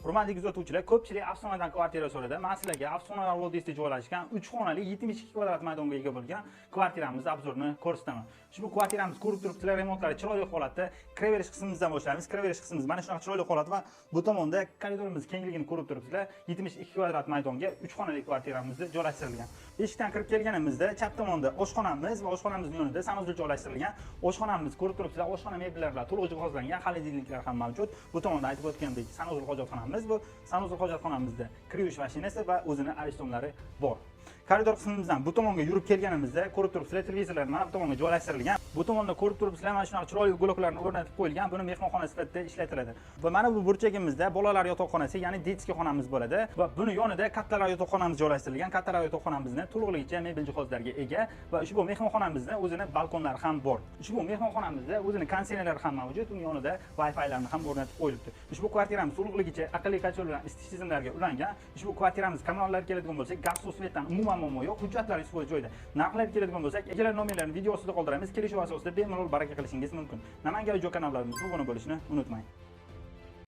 Hurmatli kuzatuvchilar, ko'pchilik afsonadan kvartira so'radi. Men sizlarga Afsonalar vodiysida joylashgan 3 xonali 72 kvadrat maydonga ega bo'lgan kvartiramizni obzorini ko'rsataman. Ushbu kvartiramiz ko'rib turibsizlar, remontlari chiroyli holatda. Kiraverish qismimizdan boshlaymiz. Kiraverish qismimiz mana shunaqa chiroyli holat va bu tomonda koridorimiz kengligini ko'rib turibsizlar. 72 kvadrat maydonga 3 xonali kvartiramizda joylashtirilgan. Eshikdan kirib kelganimizda chap tomonda oshxonamiz va oshxonamizning yonida sanuzel joylashtirilgan. Oshxonamiz ko'rib turibsizlar, oshxona mebellari bilan to'liq jihozlangan, xolodilniklar ham mavjud. Bu tomonda aytib o'tgandek sanuzel hojatxonamiz, bu sanuzel hojatxonamizda kir yuvish mashinasi va o'zini arishtonlari bor. Koridor qismimizdan bu tomonga yurib kelganimizda ko'rib turibsizlar, televizorlar mana bu tomonga joylashtirilgan. Bu tomonda ko'rib turibsizlar, mana shunaqa chiroyli bloklarni o'rnatib qo'yilgan. Buni mehmonxona sifatida ishlatiladi. Va mana bu burchagimizda bolalar yotoqxonasi, ya'ni detskiy xonamiz bo'ladi va buni yonida kattalar yotoqxonamiz joylashtirilgan. Kattalar yotoqxonamizni to'liqligicha mebel jihozlarga ega va ushbu mehmonxonamizda o'zini balkonlari ham bor. Ushbu mehmonxonamizda o'zini konditsionerlari ham mavjud, uning yonida Wi-Fi-larni ham o'rnatib qo'yilibdi. Ushbu kvartiramiz to'liqligicha aqlli kachol bilan isitish tizimlariga ulangan. Ushbu kvartiramiz kommunallarga keladigan bo'lsak, gaz suv svetdan umuman muammo yo'q. Hujjatlaringiz o'z joyida. Narxlarga keladigan bo'lsak, egalar nomerlarini video ostida qoldiramiz. Kelishuv asosida bemalol baraka qilishingiz mumkin. Namangan video kanallarimizga obuna bo'lishni unutmang.